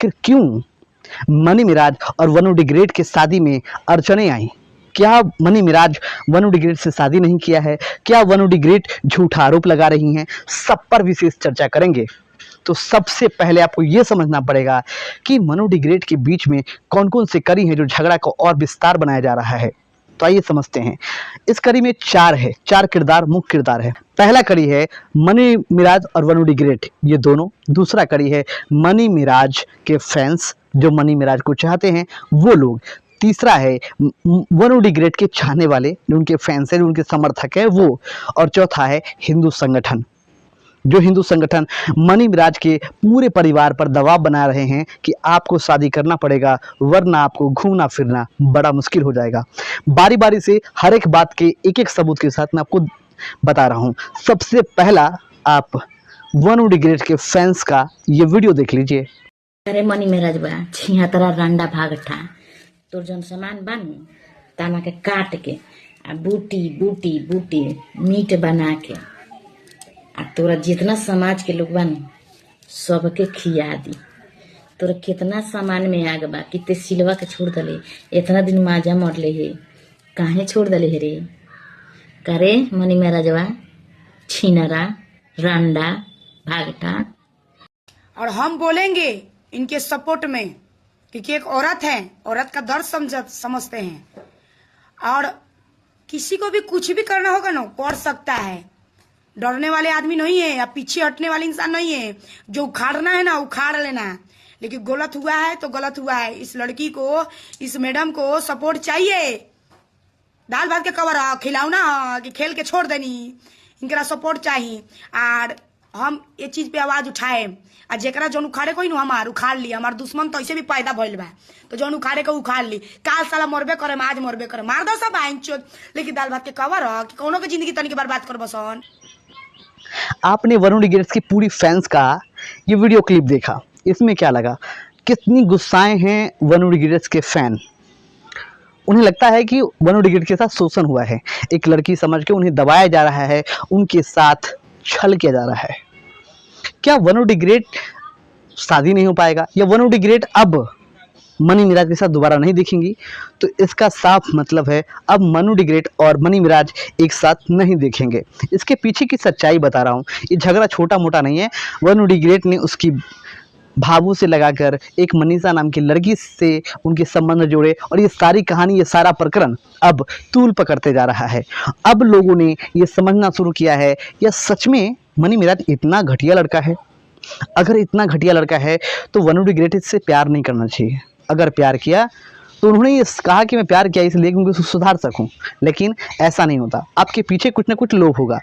आखिर क्यों मनी मिराज और वनु डिग्रेड की शादी में अड़चने आई? क्या मनी मिराज वनु डिग्रेड से शादी नहीं किया है? क्या वनु डिग्रेड झूठा आरोप लगा रही हैं? सब पर विशेष चर्चा करेंगे। तो सबसे पहले आपको यह समझना पड़ेगा कि मनु डिग्रेड के बीच में कौन कौन से कड़ी हैं जो झगड़ा को और विस्तार बनाया जा रहा है। तो आइए समझते हैं। इस कड़ी में चार किरदार मुख्य किरदार है। पहला कड़ी है मनी मिराज और वनु डिग्रेड, ये दोनों। दूसरा कड़ी है मनी मिराज के फैंस जो मनी मिराज को चाहते हैं वो लोग। तीसरा है वनु डिग्रेड के चाहने वाले जो उनके फैंस हैं, जो उनके समर्थक है वो। और चौथा है हिंदू संगठन, जो हिंदू संगठन मनी मिराज के पूरे परिवार पर दबाव बना रहे हैं कि आपको शादी करना पड़ेगा वरना आपको घूमना फिरना बड़ा मुश्किल हो जाएगा। बारी बारी से हर एक बात के एक एक सबूत के साथ मैं आपको बता रहा हूं। सबसे पहला आप वनु डिग्रेड के फैंस का ये वीडियो देख लीजिए। अरे मनी मिराज बा छिया तरा रंडा भागठा तोर जन सामान बानू तामा के काट के आ बूटी बूटी बूटी मीट बना के आ तोरा जितना समाज के लोग बानू सबके खिया दी। तोरा कितना सामान में आग बा कि ते सिलवा के छोड़ दले, इतना दिन माजा मरले हे काहे छोड़ दले हे रे? करे मनी मिराजवा छिनरा रंडा भागठा। और हम बोलेंगे इनके सपोर्ट में क्योंकि एक औरत है, औरत का दर्द समझते हैं और किसी को भी कुछ भी करना होगा ना कर सकता है। डरने वाले आदमी नहीं है या पीछे हटने वाले इंसान नहीं है। जो उखाड़ना है ना उखाड़ लेना है, लेकिन गलत हुआ है तो गलत हुआ है। इस लड़की को, इस मैडम को सपोर्ट चाहिए। दाल भात के कवर खिलाओ ना कि खेल के छोड़ देनी, इनका सपोर्ट चाहिए। और हम ये चीज पे आवाज उठाए आ जेकरा जौन उखाड़े कोई हमार उखाड़ ली। हमार दुश्मन तो ऐसे भी पैदा भइल बा तो जौन उखाड़े को उखाड़ ली। काल साला मरबे करे, आज मरबे करे, मार दो सब आइन चोद। लेकिन दाल भात के कवर कि कोनो के जिंदगी तनिक बर्बाद कर बसन। आपने वनु डिग्रेड की पूरी फैंस का ये वीडियो क्लिप देखा, इसमें क्या लगा? कितनी गुस्साए हैं वनु डिग्रेड के फैन। उन्हें लगता है कि वनु डिग्रेड के साथ शोषण हुआ है, एक लड़की समझ के उन्हें दबाया जा रहा है, उनके साथ छल किया जा रहा है। क्या वनु डिग्रेड शादी नहीं हो पाएगा या वनु डिग्रेड अब मनी मिराज के साथ दोबारा नहीं दिखेंगी? तो इसका साफ मतलब है अब मनु डिग्रेड और मनी मिराज एक साथ नहीं देखेंगे। इसके पीछे की सच्चाई बता रहा हूँ। ये झगड़ा छोटा मोटा नहीं है। वनु डिग्रेड ने उसकी भावू से लगाकर एक मनीषा नाम की लड़की से उनके संबंध जोड़े और ये सारी कहानी, ये सारा प्रकरण अब तूल पकड़ते जा रहा है। अब लोगों ने ये समझना शुरू किया है या सच में मनी मिराज इतना घटिया लड़का है? अगर इतना घटिया लड़का है तो वनु डिग्रेड इससे प्यार नहीं करना चाहिए। अगर प्यार किया तो उन्होंने ये कहा कि मैं प्यार किया इसलिए क्योंकि उसको सुधार सकूं, लेकिन ऐसा नहीं होता। आपके पीछे कुछ ना कुछ लोभ होगा।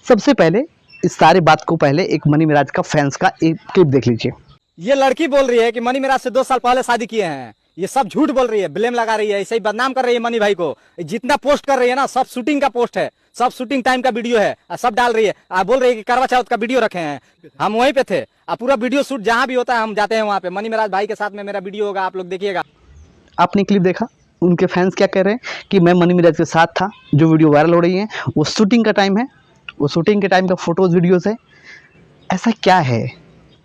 सबसे पहले इस सारे बात को पहले एक मनी मिराज का फैंस का एक क्लिप देख लीजिए। ये लड़की बोल रही है कि मनी मिराज से 2 साल पहले शादी किए हैं। ये सब झूठ बोल रही है, ब्लेम लगा रही है, ऐसे ही बदनाम कर रही है मनी भाई को। जितना पोस्ट कर रही है ना सब शूटिंग का पोस्ट है, सब शूटिंग टाइम का वीडियो है, सब डाल रही है। बोल रही है कि करवा चौथ का वीडियो रखे हैं, हम वहीं पे थे। पूरा वीडियो शूट जहां भी होता है हम जाते हैं वहां पे। मनी मिराज भाई के साथ में मेरा वीडियो होगा, आप लोग देखिएगा। आपने क्लिप देखा उनके फैंस क्या कह रहे हैं कि मैं मनी मिराज के साथ था। जो वीडियो वायरल हो रही है वो शूटिंग का टाइम है, वो शूटिंग के टाइम का फोटोज वीडियोस है। ऐसा क्या है?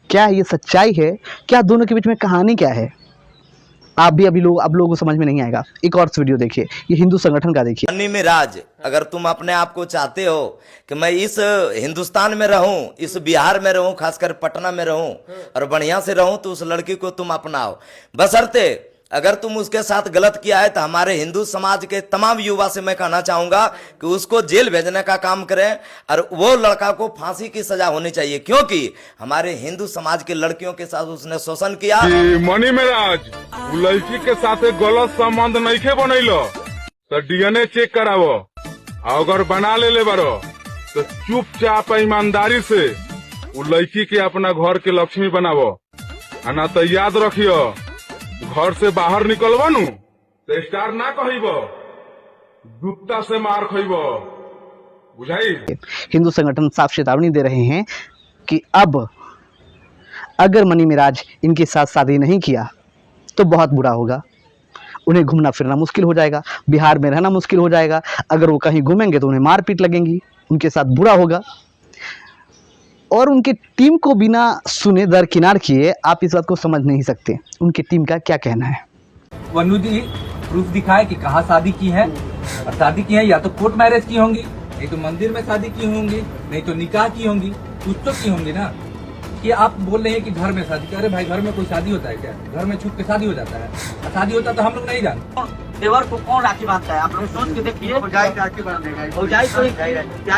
क्या ये सच्चाई है? क्या दोनों के बीच में कहानी क्या है? आप भी अब लोगों को समझ में नहीं आएगा। एक और वीडियो देखिए, ये हिंदू संगठन का देखिए। मनी मिराज, अगर तुम अपने आप को चाहते हो कि मैं इस हिंदुस्तान में रहूं, इस बिहार में रहूं, खासकर पटना में रहूं और बढ़िया से रहूं, तो उस लड़की को तुम अपनाओ। बशर्ते अगर तुम उसके साथ गलत किया है तो हमारे हिंदू समाज के तमाम युवा से मैं कहना चाहूंगा कि उसको जेल भेजने का काम करें और वो लड़का को फांसी की सजा होनी चाहिए, क्योंकि हमारे हिंदू समाज के लड़कियों के साथ उसने शोषण किया। मनी मिराज लड़की के साथ गलत संबंध नहीं के बनैलो तो डीएनए चेक करावो। अगर बना ले बारो तो चुपचाप ईमानदारी से वो लड़की के अपना घर के लक्ष्मी बनावो। ना तो याद रखियो घर से बाहर निकलबो नु तो स्टार ना कहिबो, गुप्ता से मार खइबो, बुझाई। हिंदू संगठन साफ चेतावनी दे रहे हैं कि अब अगर मनी मिराज इनके साथ शादी नहीं किया तो बहुत बुरा होगा। उन्हें घूमना फिरना मुश्किल हो जाएगा, बिहार में रहना मुश्किल हो जाएगा। अगर वो कहीं घूमेंगे तो उन्हें मारपीट लगेंगी, उनके साथ बुरा होगा। और उनकी टीम को बिना सुने दरकिनार किए आप इस बात को समझ नहीं सकते उनकी टीम का क्या कहना है। वनु जी प्रूफ दिखाए कि कहाँ शादी की है, और शादी की है या तो कोर्ट मैरिज की होंगी, नहीं तो मंदिर में शादी की होंगी, नहीं तो निकाह की होंगी, कुछ तो की होंगी ना। कि आप बोल रहे हैं कि घर में शादी की, अरे भाई घर में कोई शादी होता है क्या? घर में छुप के शादी हो जाता है, और शादी होता तो हम लोग नहीं जानते। देवर को कौन राखी बांधता है? आप लोग सोच के देखिए। भौजाई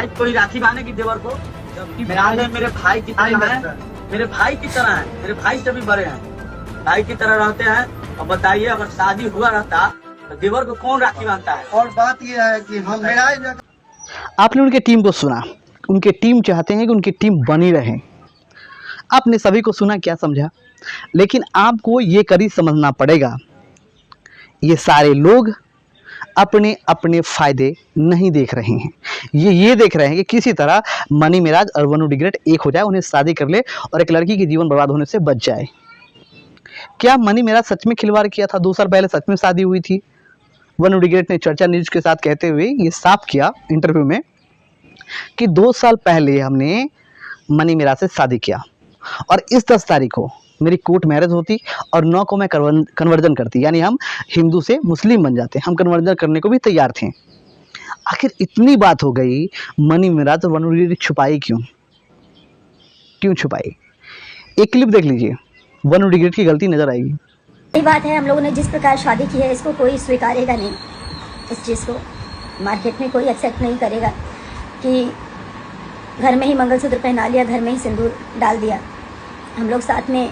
कोई राखी बांधेगी देवर को? मेरे भाई की तरह है, मेरे भाई की तरह है, मेरे भाई से भी बड़े हैं, भाई की तरह रहते हैं। और बताइए अगर शादी हुआ रहता तो देवर को कौन राखी बांधता है? और बात यह है कि हम आपने उनके टीम को सुना, उनके टीम चाहते हैं कि उनकी टीम बनी रहे। आपने सभी को सुना, क्या समझा? लेकिन आपको ये कड़ी समझना पड़ेगा, ये सारे लोग अपने अपने फायदे नहीं देख रहे हैं। ये देख रहे हैं कि किसी तरह मनी मिराज और वनु डिग्रेट एक हो जाए, उन्हें शादी कर ले और एक लड़की के जीवन बर्बाद होने से बच जाए। क्या मनी मिराज सच में खिलवाड़ किया था? 2 साल पहले सच में शादी हुई थी। वनु डिग्रेट ने चर्चा न्यूज के साथ कहते हुए ये साफ किया इंटरव्यू में कि 2 साल पहले हमने मनी मिराज से शादी किया और इस 10 तारीख को मेरी कोर्ट मैरिज होती और 9 को मैं कन्वर्जन करती, यानी हम हिंदू से मुस्लिम बन जाते। हम कन्वर्जन करने को भी तैयार थे। आखिर इतनी बात हो गई, मनी मिराज और वनु डिग्रेट छुपाई क्यों छुपाई? एक क्लिप देख लीजिए, वनु डिग्रेट की गलती नजर आएगी। यही बात है, हम लोगों ने जिस प्रकार शादी की है इसको कोई स्वीकारेगा नहीं। इस चीज़ को मार्केट में कोई एक्सेप्ट नहीं करेगा कि घर में ही मंगलसूत्र पहना लिया, घर में ही सिंदूर डाल दिया। हम लोग साथ में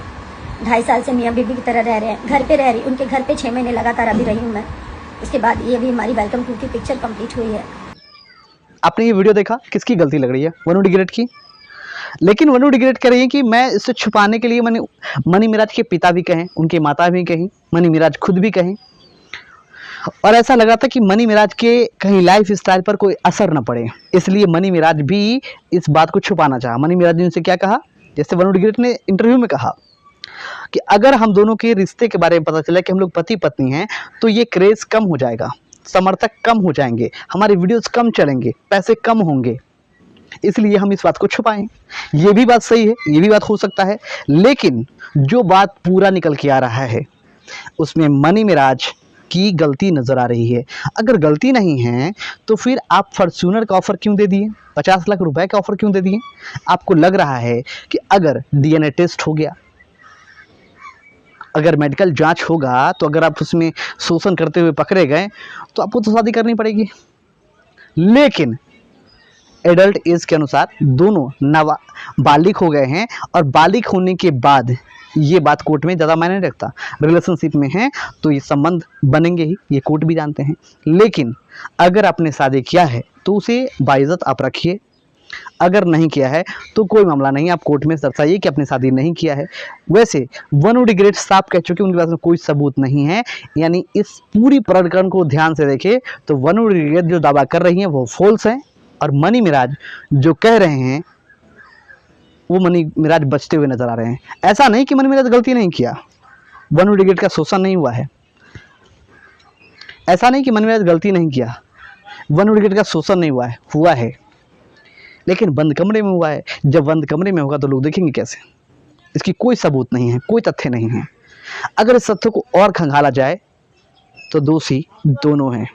2.5 साल से मियाँ बीबी की तरह रह रहे हैं, घर पे रह रही, उनके घर पे 6 महीने लगातार अभी रही हूँ मैं। उसके बाद ये भी हमारी वेलकम टू की पिक्चर कंप्लीट हुई है। आपने ये वीडियो देखा, किसकी गलती लग रही है? वनु डिग्रेट की। लेकिन वनु डिग्रेट कह रही है कि मैं इसे छुपाने के लिए मनी मिराज के पिता भी कहें, उनकी माता भी कहीं, मनी मिराज खुद भी कहें, और ऐसा लग रहा था कि मनी मिराज के कहीं लाइफ स्टाइल पर कोई असर न पड़े, इसलिए मनी मिराज भी इस बात को छुपाना चाहा। मनी मिराज ने उनसे क्या कहा, जैसे वनु डिग्रेट ने इंटरव्यू में कहा कि अगर हम दोनों के रिश्ते के बारे में पता चला कि हम लोग पति पत्नी हैं तो ये क्रेज कम हो जाएगा, समर्थक कम हो जाएंगे, हमारे वीडियोस कम चलेंगे, पैसे कम होंगे, इसलिए हम इस बात को छुपाएं। ये भी बात सही है, ये भी बात हो सकता है, लेकिन जो बात पूरा निकल के आ रहा है उसमें मनी मिराज की गलती नजर आ रही है। अगर गलती नहीं है तो फिर आप फॉर्च्यूनर का ऑफर क्यों दे दिए? 50 लाख रुपए का ऑफर क्यों दे दिए? आपको लग रहा है कि अगर डीएनए टेस्ट हो गया, अगर मेडिकल जांच होगा, तो अगर आप उसमें शोषण करते हुए पकड़े गए तो आपको तो शादी करनी पड़ेगी। लेकिन एडल्ट एज के अनुसार दोनों बालिग हो गए हैं, और बालिग होने के बाद ये बात कोर्ट में ज़्यादा मायने नहीं रखता। रिलेशनशिप में हैं तो ये संबंध बनेंगे ही, ये कोर्ट भी जानते हैं। लेकिन अगर आपने शादी किया है तो उसे बाइज्जत आप रखिए, अगर नहीं किया है तो कोई मामला नहीं, आप कोर्ट में दर्शाइए कि आपने शादी नहीं किया है। वैसे वनु डिग्रेट साफ कह चुके, उनके पास में कोई सबूत नहीं है, यानी इस पूरी प्रकरण को ध्यान से देखें तो वनु डिग्रेट जो दावा कर रही हैं वो फॉल्स है, और मनी मिराज जो कह रहे हैं वो मनी मिराज बचते हुए नजर आ रहे हैं। ऐसा नहीं कि मनी मिराज गलती नहीं किया, वनु डिग्रेट का शोषण नहीं हुआ है। ऐसा नहीं कि मनी मिराज गलती नहीं किया, वनु डिग्रेट का शोषण नहीं हुआ है, लेकिन बंद कमरे में हुआ है। जब बंद कमरे में होगा तो लोग देखेंगे कैसे? इसकी कोई सबूत नहीं है, कोई तथ्य नहीं है। अगर इस तथ्य को और खंगाला जाए तो दोषी दोनों हैं।